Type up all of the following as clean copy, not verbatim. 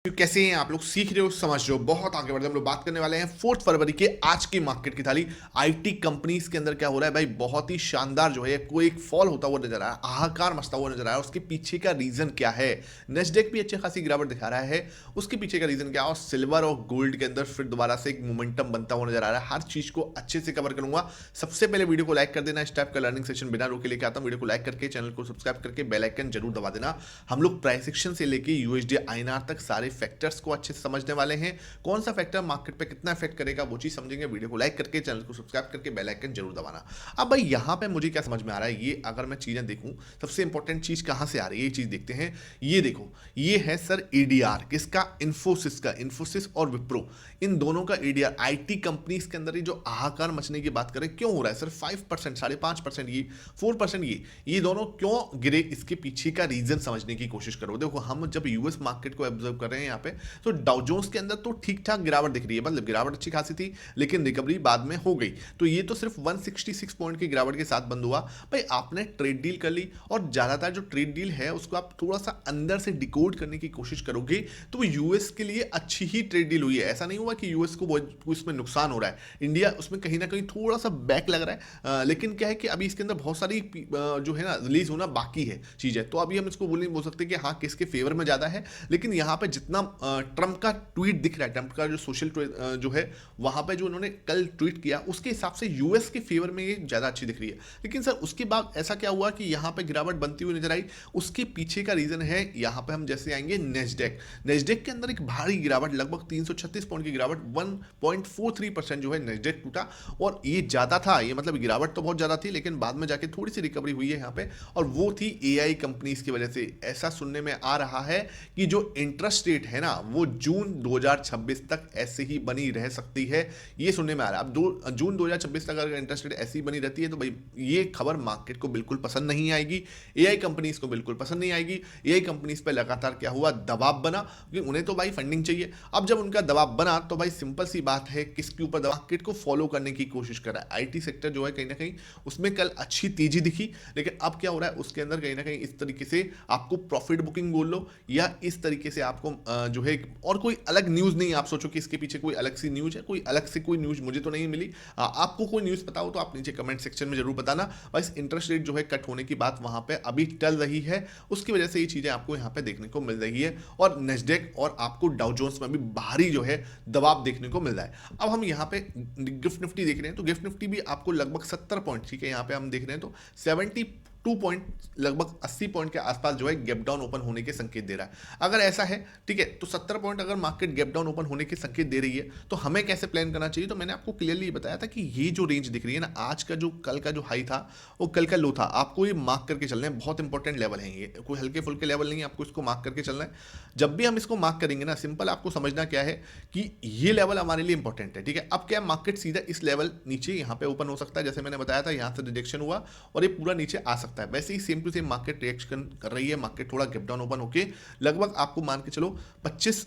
कैसे हैं आप लोग? सीख रहे हो, समझ रहे हो, बहुत आगे बढ़ रहे हैं। हम लोग बात करने वाले हैं 4 फरवरी के आज की मार्केट की थाली। आईटी कंपनीज के अंदर क्या हो रहा है भाई, बहुत ही शानदार जो है कोई एक फॉल होता हुआ नजर आ रहा है, हाहाकार मचता हुआ नजर आ रहा है। उसके पीछे का रीजन क्या है? नेस्डेक भी अच्छी खासी गिरावट दिखा रहा है, उसके पीछे का रीजन क्या है? और सिल्वर और गोल्ड के अंदर फिर दोबारा से एक मोमेंटम बनता हुआ नजर आ रहा है। हर चीज को अच्छे से कवर करूंगा। सबसे पहले वीडियो को लाइक कर देना। इस टाइप का लर्निंग सेशन बिना रोके लेके आता हूं। वीडियो को लाइक करके चैनल को सब्सक्राइब करके बेल आइकन जरूर दबा देना। हम लोग प्राइस एक्शन से लेके यूएसडी आईएनआर तक सारे फैक्टर्स को अच्छे से समझने वाले हैं। कौन सा फैक्टर मार्केट पे कितना इफेक्ट करेगा वो चीज समझेंगे। वीडियो को लाइक करके चैनल को सब्सक्राइब करके बेल आइकन जरूर दबाना। अब भाई यहां पे मुझे क्या समझ में आ रहा है, ये अगर मैं चीजें देखूं, सबसे इंपॉर्टेंट चीज कहां से आ रही है ये चीज देखते हैं। ये देखो, ये है सर एडीआर किसका? इन्फोसिस का। इन्फोसिस और विप्रो, इन दोनों का एडीआर आईटी कंपनीज के अंदर ही जो हाहाकार मचने की बात करें, क्यों हो रहा है सर? 5%, 5.5%, ये 4%, ये दोनों क्यों गिरे? इसके पीछे का रीजन समझने की कोशिश करो। देखो, हम जब यूएस मार्केट को ऑब्जर्व कर रहे हैं यहाँ पे, तो डाउ जोन्स के अंदर तो ठीक ठाक गिरावट दिख रही है, मतलब गिरावट अच्छी खासी थी, लेकिन रिकवरी बाद में हो गई। तो ये तो सिर्फ 166 पॉइंट की गिरावट के साथ बंद हुआ। भाई आपने ट्रेड डील कर ली, और ज्यादातर जो ट्रेड डील है उसको आप थोड़ा सा अंदर से डिकोड करने की कोशिश करोगे तो वो यूएस के लिए अच्छी ही ट्रेड डील हुई है। ऐसा नहीं हुआ कि यूएस को उसमें नुकसान हो रहा है। इंडिया उसमें कहीं ना कहीं थोड़ा सा बैक लग रहा है, लेकिन क्या है कि अभी इसके अंदर बहुत सारी जो है ना रिलीज होना बाकी है चीजें। तो अभी हम इसको बोल सकते हैं कि हाँ किसके फेवर में ज्यादा है। लेकिन यहाँ पे जितना ट्रंप का ट्वीट दिख रहा है, ट्रंप का जो सोशल जो है वहां पे जो उन्होंने कल ट्वीट किया, उसके हिसाब से यूएस के फेवर में ये ज्यादा अच्छी दिख रही है। लेकिन सर उसके बाद ऐसा क्या हुआ कि यहाँ पे गिरावट बनती हुई नजर आई? उसके पीछे का रीजन है, यहाँ पे हम जैसे आएंगे नेस्डेक। नेस्डेक के अंदर एक भारी गिरावट, लगभग 336 पॉइंट की गिरावट, 1.43% जो है नेस्डेक टूटा। और ये ज्यादा था, ये मतलब गिरावट तो बहुत ज्यादा थी, लेकिन बाद में जाके थोड़ी सी रिकवरी हुई है यहाँ पे, और वो थी एआई कंपनीज की वजह से। ऐसा सुनने में आ रहा है कि जो इंटरेस्ट रेट है ना, वो जून 2026 तक ऐसे ही बनी रह सकती है, ये सुनने में आ रहा है। अब जून 2026 तक अगर इंटरेस्ट रेट ऐसी बनी रहती है तो भाई ये खबर मार्केट को बिल्कुल पसंद नहीं आएगी, एआई कंपनीज को बिल्कुल पसंद नहीं आएगी। एआई कंपनीज पे लगातार क्या हुआ, दबाव बना, क्योंकि उन्हें तो भाई फंडिंग चाहिए। अब जब उनका दबाव बना तो भाई सिंपल सी बात है, किसके ऊपर दबाव? मार्केट को फॉलो करने की कोशिश कर रहा है। आईटी सेक्टर जो है कहीं ना कहीं उसमें कल अच्छी तेजी दिखी, लेकिन अब क्या हो रहा है उसके अंदर कहीं ना कहीं इस तरीके से आपको प्रॉफिट बुकिंग बोल लो, या इस तरीके से आपको जो है, और कोई अलग न्यूज नहीं आप सोचो कि इसके पीछे कोई अलग सी न्यूज है, कोई अलग से कोई न्यूज मुझे तो नहीं मिली। आपको कोई न्यूज पता हो तो आप नीचे कमेंट सेक्शन में जरूर बताना। बस इंटरेस्ट रेट जो है कट होने की बात वहां पे अभी टल रही है, उसकी वजह से ये चीजें आपको यहाँ पे देखने को मिल रही है। और नेस्डेक और आपको डाउ जोन्स में भी भारी जो है दबाव देखने को मिल रहा है। अब हम यहाँ पे गिफ्ट निफ्टी देख रहे हैं, तो गिफ्ट निफ्टी भी आपको लगभग 70 पॉइंट, ठीक है, यहाँ पे हम देख रहे हैं तो 72 पॉइंट, लगभग 80 पॉइंट के आसपास जो है गैप डाउन ओपन होने के संकेत दे रहा है। अगर ऐसा है, ठीक है, तो 70 पॉइंट अगर मार्केट गैप डाउन ओपन होने के संकेत दे रही है तो हमें कैसे प्लान करना चाहिए? तो मैंने आपको क्लियरली बताया था कि ये जो रेंज दिख रही है ना, आज का जो कल का जो हाई था वो कल का लो था, आपको ये मार्क करके चलना है। बहुत इंपॉर्टेंट लेवल है ये, कोई हल्के फुल्के लेवल नहीं है, आपको इसको मार्क करके चलना है। जब भी हम इसको मार्क करेंगे ना, सिंपल आपको समझना क्या है कि ये लेवल हमारे लिए इंपॉर्टेंट है, ठीक है। अब क्या मार्केट सीधा इस लेवल नीचे यहाँ पे ओपन हो सकता है, जैसे मैंने बताया था, यहाँ से रिजेक्शन हुआ और ये पूरा नीचे आ सकता है। वैसे ही same to same market reaction कर रही है, मार्केट थोड़ा गैप डाउन ओपन होके लगभग आपको मान के चलो 25,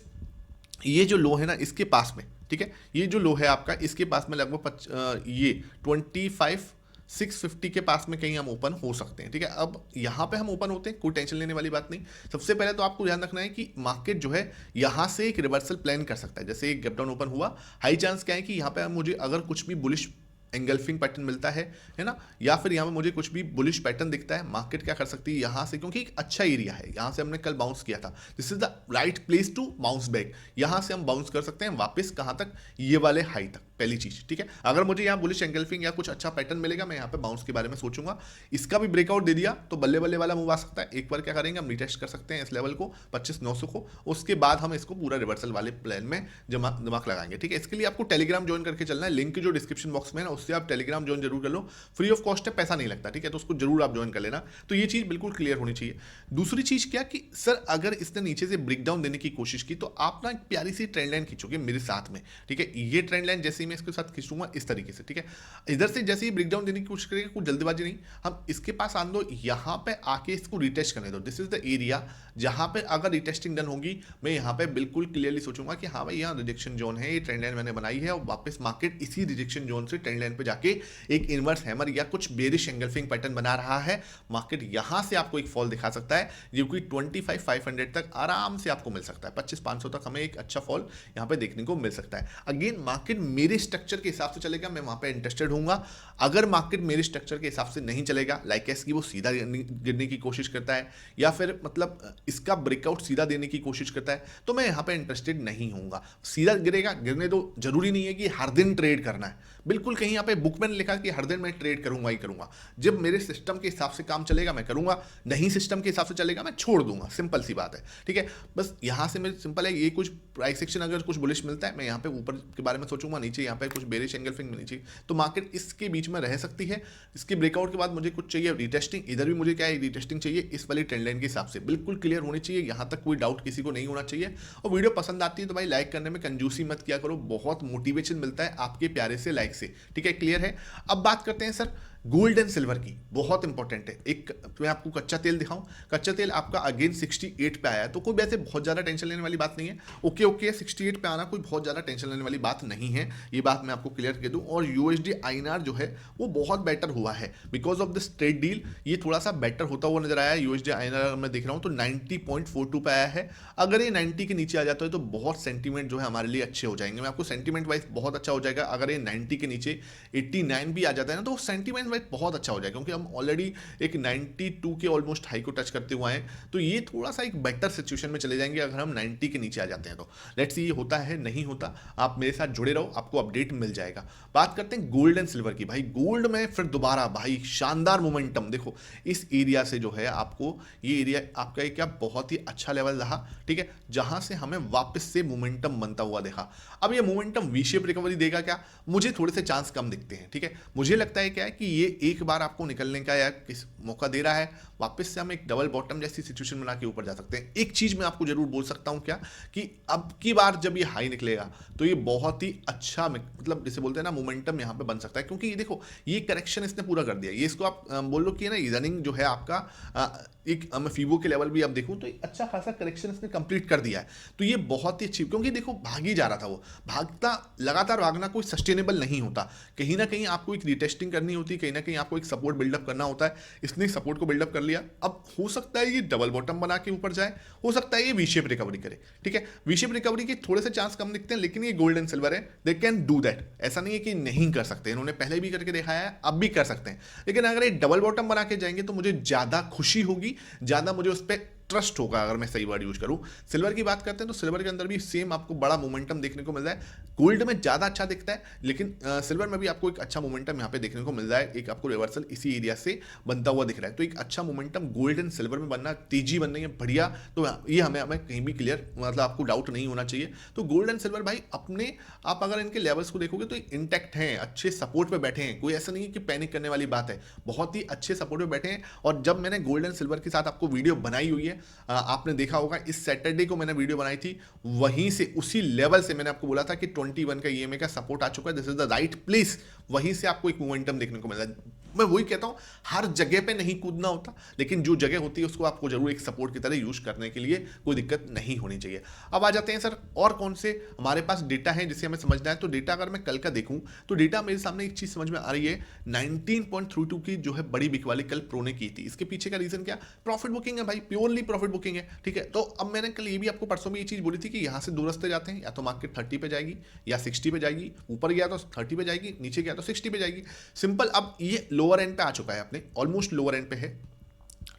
ये जो लो है ना इसके पास में, ठीक है, ये जो लो है आपका इसके पास में लगभग ये 25,650 के पास में कहीं हम ओपन हो सकते हैं, ठीक है। अब यहाँ पे हम ओपन होते हैं, कोई टेंशन लेने वाली बात नहीं। सबसे पहले तो आपको ध्यान रखना है कि मार्केट जो है यहाँ से एक रिवर्सल प्लान कर सकता है। जैसे एक गैप डाउन ओपन हुआ, हाई चांस क्या है कि यहाँ पे मुझे अगर कुछ भी बुलिश एंगल्फिंग पैटर्न मिलता है ना, या फिर यहाँ पे मुझे कुछ भी बुलिश पैटर्न दिखता है, मार्केट क्या कर सकती है यहाँ से, क्योंकि एक अच्छा एरिया है, यहाँ से हमने कल बाउंस किया था, this is the right place to bounce back. यहाँ से हम बाउंस कर सकते हैं वापस कहाँ तक, ये वाले हाई तक, पहली चीज, ठीक है। अगर मुझे यहाँ बुलिश एंगल्फिंग या कुछ अच्छा पैटर्न मिलेगा, मैं यहाँ पे बाउंस के बारे में सोचूंगा। इसका भी ब्रेकआउट दे दिया तो बल्ले बल्ले वाला मूव आ सकता है। एक बार क्या करेंगे, हम रिटेस्ट कर सकते हैं इस लेवल को 25,900 को, उसके बाद हम इसको पूरा रिवर्सल वाले प्लान में दिमाग लगाएंगे, ठीक है। इसके लिए आपको टेलीग्राम ज्वाइन करके चलना है, लिंक जो डिस्क्रिप्शन बॉक्स में है ना, उससे आप टेलीग्राम ज्वाइन जरूर कर लो, फ्री ऑफ कॉस्ट है, पैसा नहीं लगता, ठीक है, तो उसको जरूर आप ज्वाइन कर लेना। तो ये चीज बिल्कुल क्लियर होनी चाहिए। दूसरी चीज क्या कि सर अगर इसने नीचे से ब्रेकडाउन देने की कोशिश की तो आप ना एक प्यारी सी ट्रेंड लाइन खींचोगे मेरे साथ में, ठीक है। ये ट्रेंड लाइन जैसे मैं इसके साथ खींचूंगा इस तरीके से, ठीक है। इधर से जैसे ही ब्रेकडाउन देने की कोशिश करेगा, कुछ जल्दबाजी नहीं, हम इसके पास आन दो, यहाँ पे आके इसको रिटेस्ट करने दो। दिस इज द एरिया जहाँ पे अगर रिटेस्टिंग डन होगी, मैं यहाँ पे बिल्कुल क्लियरली सोचूंगा कि हाँ भाई यहाँ रिजेक्शन जोन है, ये ट्रेंड लाइन मैंने बनाई है, और वापस मार्केट इसी रिजेक्शन जोन से ट्रेंड लाइन पे जाके एक इनवर्स हैमर या कुछ बेरिश एंगल्फिंग पैटर्न बना रहा है। मार्केट यहाँ से आपको एक फॉल दिखा सकता है, जो कि 25,500 तक आराम से आपको मिल सकता है। 25,500 तक हमें एक अच्छा फॉल यहाँ पे देखने को मिल सकता है। अगेन मार्केट मेरे स्ट्रक्चर के हिसाब से चलेगा, मैं वहां पे इंटरेस्टेड होऊंगा। अगर मार्केट मेरे स्ट्रक्चर के हिसाब से नहीं चलेगा, लाइक एस की वो सीधा गिरने की कोशिश करता है, या फिर मतलब इसका ब्रेकआउट सीधा देने की कोशिश करता है, तो मैं यहाँ पे इंटरेस्टेड नहीं होऊंगा। सीधा गिरेगा, गिरने दो, जरूरी नहीं है कि हर दिन ट्रेड करना है, बिल्कुल कहीं यहाँ पे बुक में लिखा कि हर दिन मैं ट्रेड करूंगा ही करूंगा। जब मेरे सिस्टम के हिसाब से काम चलेगा मैं करूंगा, नहीं सिस्टम के हिसाब से चलेगा मैं छोड़ दूंगा, सिंपल सी बात है, ठीक है। बस यहाँ से मेरे सिंपल है, ये कुछ प्राइस एक्शन अगर कुछ बुलिश मिलता है, मैं यहाँ पे ऊपर के बारे में सोचूंगा, नीचे यहाँ पे कुछ बेरिश एंगल्फिंग मिलनी चाहिए, तो मार्केट इसके बीच में रह सकती है। इसके ब्रेकआउट के बाद मुझे कुछ चाहिए रिटेस्टिंग, इधर भी मुझे क्या है रिटेस्टिंग चाहिए, इस वाली ट्रेंड लाइन के हिसाब से बिल्कुल क्लियर होनी चाहिए, यहाँ तक कोई डाउट किसी को नहीं होना चाहिए। और वीडियो पसंद आती है तो भाई लाइक करने में कंजूसी मत किया करो, बहुत मोटिवेशन मिलता है आपके प्यारे से लाइक से, ठीक है, क्लियर है। अब बात करते हैं सर गोल्ड एंड सिल्वर की, बहुत इंपॉर्टेंट है। एक मैं आपको कच्चा तेल दिखाऊं, कच्चा तेल आपका अगेन 68 पे आया है, तो कोई वैसे बहुत ज़्यादा टेंशन लेने वाली बात नहीं है। ओके ओके 68 पे आना कोई बहुत ज़्यादा टेंशन लेने वाली बात नहीं है, ये बात मैं आपको क्लियर कर दूं। और यूएसडी आईएनआर जो है वो बहुत बेटर हुआ है because of this trade deal, ये थोड़ा सा बेटर होता हुआ नजर आया है। यूएसडी आईएनआर मैं देख रहा हूँ तो 90.42 पे आया है, अगर ये 90 के नीचे आ जाता है तो बहुत सेंटीमेंट जो है हमारे लिए अच्छे हो जाएंगे। मैं आपको सेंटीमेंट वाइज बहुत अच्छा हो जाएगा, अगर ये 90 के नीचे 89 भी आ जाता है ना, तो सेंटीमेंट वाइज बहुत अच्छा हो जाएगा, क्योंकि हम ऑलरेडी एक 92 के ऑलमोस्ट हाई को टच करते हुए हैं, तो ये थोड़ा सा एक बेटर सिचुएशन में चले जाएंगे अगर हम 90 के नीचे आ जाते हैं तो। लेट्स सी ये होता है नहीं होता, आप मेरे साथ जुड़े रहो, आपको अपडेट मिल जाएगा। बात करते हैं गोल्ड एंड सिल्वर की। भाई गोल्ड में फिर दोबारा भाई शानदार मोमेंटम, देखो इस एरिया से जो है आपको ये एरिया आपका एक क्या बहुत ही अच्छा लेवल रहा, ठीक है, जहां से हमें वापस से मोमेंटम बनता हुआ देखा। अब ये मोमेंटम वी शेप रिकवरी देगा क्या, मुझे थोड़े से चांस कम दिखते हैं, ठीक है। मुझे लगता है क्या है कि ये एक बार आपको निकलने का या किस मौका दे रहा है, वापस से हम एक डबल बॉटम जैसी सिचुएशन बना के ऊपर जा सकते हैं। एक चीज मैं आपको जरूर बोल सकता हूं क्या, कि अब की बार जब ये हाई निकलेगा तो ये बहुत ही अच्छा मतलब जिसे बोलते हैं ना मोमेंटम यहाँ पे बन सकता है, क्योंकि ये देखो ये करेक्शन इसने पूरा कर दिया। ये इसको आप बोल लो कि ना रनिंग जो है आपका एक मैं फीबो के लेवल भी आप देखूं तो एक अच्छा खासा करेक्शन इसने कंप्लीट कर दिया है, तो ये बहुत ही अच्छी, क्योंकि देखो भाग ही जा रहा था वो, भागता लगातार भागना कोई सस्टेनेबल नहीं होता, कहीं ना कहीं आपको एक रिटेस्टिंग करनी होती है, कहीं ना कहीं आपको एक सपोर्ट बिल्डअप करना होता है। इसने सपोर्ट को बिल्डअप कर लिया, अब हो सकता है ये डबल बॉटम बना के ऊपर जाए, हो सकता है ये वी शेप रिकवरी करे, ठीक है। वी शेप रिकवरी के थोड़े से चांस कम दिखते हैं, लेकिन ये गोल्ड एंड सिल्वर है, दे कैन डू दैट, ऐसा नहीं है कि नहीं कर सकते, इन्होंने पहले भी करके दिखाया है, अब भी कर सकते हैं। लेकिन अगर ये डबल बॉटम बना के जाएंगे तो मुझे ज्यादा खुशी होगी, ज्यादा मुझे उस पर ट्रस्ट होगा, अगर मैं सही वर्ड यूज करूं। सिल्वर की बात करते हैं तो सिल्वर के अंदर भी सेम आपको बड़ा मोमेंटम देखने को मिल रहा है, गोल्ड में ज्यादा अच्छा दिखता है, लेकिन सिल्वर में भी आपको एक अच्छा मोमेंटम यहाँ पे देखने को मिल रहा है, एक आपको रिवर्सल इसी एरिया से बनता हुआ दिख रहा है, तो एक अच्छा मोमेंटम गोल्ड एंड सिल्वर में बनना, तेजी बन रही है बढ़िया, तो ये हमें हमें कहीं भी क्लियर मतलब आपको डाउट नहीं होना चाहिए। तो गोल्ड एंड सिल्वर भाई अपने आप अगर इनके लेवल्स को देखोगे तो इंटैक्ट हैं, अच्छे सपोर्ट पे बैठे हैं, कोई ऐसा नहीं है कि पैनिक करने वाली बात है, बहुत ही अच्छे सपोर्ट पे बैठे हैं। और जब मैंने गोल्ड एंड सिल्वर के साथ आपको वीडियो बनाई हुई है, आपने देखा होगा इस सैटरडे को मैंने वीडियो बनाई थी, वहीं से उसी लेवल से मैंने आपको बोला था कि 21 का ईएमए का सपोर्ट आ चुका है, this is the right place, वहीं से आपको एक मोमेंटम देखने को मिल रहा है। मैं वही कहता हूं हर जगह पे नहीं कूदना होता, लेकिन जो जगह होती है उसको आपको जरूर एक सपोर्ट की तरह यूज करने के लिए कोई दिक्कत नहीं होनी चाहिए। अब आ जाते हैं सर और कौन से हमारे पास डेटा है जिसे हमें समझना है। तो डेटा अगर मैं कल का देखूं तो डेटा मेरे सामने एक चीज समझ में आ रही है, 19.32 की जो है बड़ी बिक वाली कल प्रो ने की थी। इसके पीछे का रीजन क्या, प्रॉफिट बुकिंग है भाई, प्योरली प्रॉफिट बुकिंग है, ठीक है। तो अब मैंने कल ये भी आपको परसों में ये चीज बोली थी कि यहां से दो रास्ते जाते हैं, या तो मार्केट 30 पे जाएगी या 60 पे जाएगी, ऊपर गया तो 30 पे जाएगी, नीचे गया तो 60 पे जाएगी, सिंपल। अब ये लोअर एंड पे आ चुका है, अपने ऑलमोस्ट लोअर एंड पे है,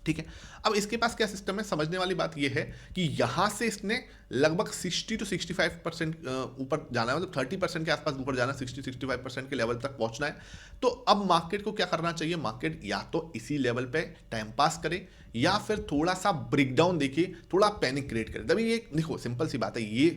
ठीक है। अब इसके पास क्या सिस्टम है, समझने वाली बात यह है कि यहां से इसने लगभग 60 to 65% ऊपर जाना है, मतलब 30% के आसपास ऊपर जाना है, 60-65% के लेवल तक पहुंचना है। तो अब मार्केट को क्या करना चाहिए, मार्केट या तो इसी लेवल पे टाइम पास करे या फिर थोड़ा सा ब्रेकडाउन देखिए, थोड़ा पैनिक क्रिएट करे। तभी ये देखो सिंपल सी बात है, ये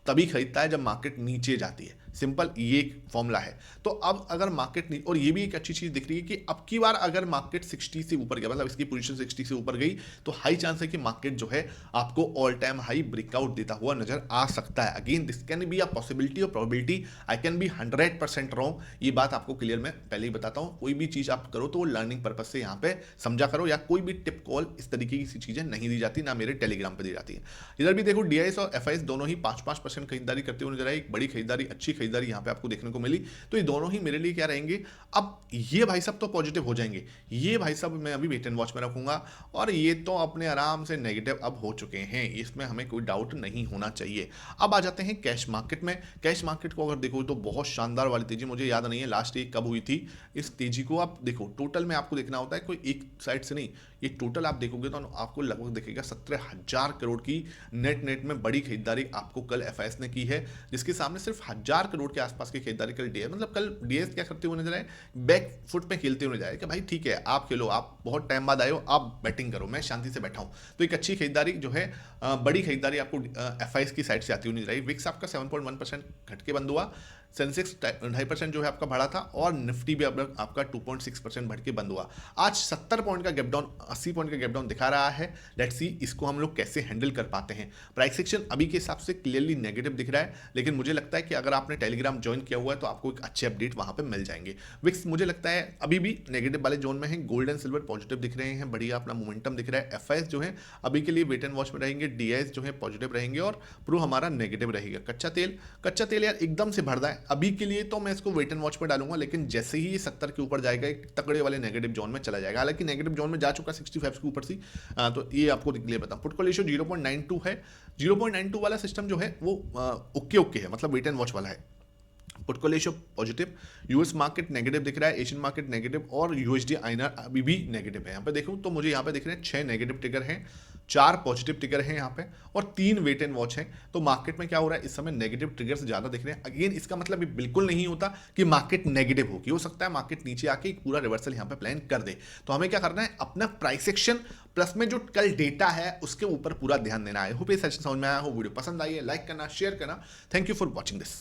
तभी खरीदता है जब मार्केट नीचे जाती है, सिंपल ये एक फॉर्मूला है। तो अब अगर मार्केट और ये भी एक अच्छी चीज दिख रही है कि अब की बार अगर मार्केट 60 से ऊपर गया, मतलब इसकी पोजीशन 60 से ऊपर गई, तो हाई चांस है कि मार्केट जो है आपको ऑल टाइम हाई ब्रेकआउट देता हुआ नजर आ सकता है। Again this can be a possibility और probability, I can be 100% wrong, ये बात आपको क्लियर मैं पहले ही बताता हूं। कोई भी चीज आप करो तो वो लर्निंग पर्पज से यहाँ पे समझा करो, या कोई भी टिप कॉल इस तरीके की चीजें नहीं दी जाती, ना मेरे टेलीग्राम पे दी जाती है। इधर भी देखो डीआईएस और एफआईएस दोनों ही 5-5% खरीदारी करते हुए नजर आई, एक बड़ी खरीदारी, अच्छी खरीदारी यहाँ पे आपको देखने को मिली। तो ये दोनों ही मेरे लिए क्या रहेंगे, अब ये भाई साहब तो पॉजिटिव हो जाएंगे, ये भाई साहब मैं अभी वेट एंड वॉच में रखूंगा, और ये तो अपने आराम से नेगेटिव अब हो चुके हैं, इसमें हमें कोई डाउट नहीं होना चाहिए। अब आ जाते हैं कैश मार्केट में। कैश मार्केट को अगर देखो तो बहुत शानदार वाली तेजी, मुझे याद नहीं है लास्ट वीक कब हुई थी। इस तेजी को आप देखो, टोटल में आपको देखना होता है, कोई एक साइड से नहीं, ये टोटल आप देखोगे तो आपको लगभग दिखेगा 17,000 करोड़ की नेट में बड़ी खरीदारी आपको कल एफआईएस ने की है, जिसके सामने सिर्फ 1,000 करोड़ के आसपास की खरीदारी कल डीएस, मतलब कल डीएस क्या करते हुए नजर आए, बैक फुट में खेलते हुए नजर आए कि भाई ठीक है आप खेलो, आप बहुत टाइम बाद आए हो, आप बैटिंग करो, मैं शांति से बैठा हूं। तो एक अच्छी खरीदारी जो है, बड़ी खरीदारी आपको एफआईएस की साइड से आती हुई नजर आई। विक्स आपका 7.1% घट के बंद हुआ, सेंसेक्स 2.5% जो है आपका बढ़ा था, और निफ्टी भी अब आपका 2.6% बढ़ के बंद हुआ। आज 70 पॉइंट का गैप डाउन, 80 पॉइंट का गैप डाउन दिखा रहा है। लेट्स सी इसको हम लोग कैसे हैंडल कर पाते हैं। प्राइस सेक्शन अभी के हिसाब से क्लियरली नेगेटिव दिख रहा है, लेकिन मुझे लगता है कि अगर आपने टेलीग्राम ज्वाइन किया हुआ है तो आपको एक अच्छे अपडेट वहां पे मिल जाएंगे। विक्स मुझे लगता है अभी भी नेगेटिव वाले जोन में है, गोल्ड एंड सिल्वर पॉजिटिव दिख रहे हैं, बढ़िया अपना मोमेंटम दिख रहा है। एफआईएस जो है अभी के लिए वेट एंड वॉच में रहेंगे, डीआईएस जो है पॉजिटिव रहेंगे, और प्रो हमारा नेगेटिव रहेगा। कच्चा तेल यार एकदम से बढ़ रहा है, अभी के लिए तो मैं इसको वेट एंड वॉच पे डालूंगा, लेकिन जैसे ही ये 70 के ऊपर जाएगा एक तगड़े वाले नेगेटिव जोन में चला जाएगा। हालांकि नेगेटिव जोन में जा चुका 65 के ऊपर से, तो ये आपको क्लियर बताऊं। पुट कॉल रेशियो 0.92 है, 0.92 वाला सिस्टम जो है वो ओके है, मतलब वेट एंड वॉच वाला है। Put call ratio positive, US market negative दिख रहा है, एशियन मार्केट नेगेटिव, और यूएसडी आईएनआर अभी भी नेगेटिव है। यहाँ पे देखूं तो मुझे यहाँ पे दिख रहे हैं 6 नेगेटिव टिकर हैं, 4 पॉजिटिव टिकर हैं यहाँ पे, और 3 वेट एंड वॉच हैं। तो मार्केट में क्या हो रहा है, इस समय नेगेटिव ट्रिगर्स ज्यादा दिख रहे हैं। अगेन इसका मतलब ये बिल्कुल नहीं होता कि मार्केट नेगेटिव होगी, हो सकता है मार्केट नीचे आके एक पूरा रिवर्सल यहाँ पे प्लान कर दे। तो हमें क्या करना है, अपना प्राइस एक्शन प्लस में जो कल डेटा है उसके ऊपर पूरा ध्यान देना है। होप ये सेशन समझ में आया हो, वीडियो पसंद आई है, लाइक करना, शेयर करना। Thank you for watching this.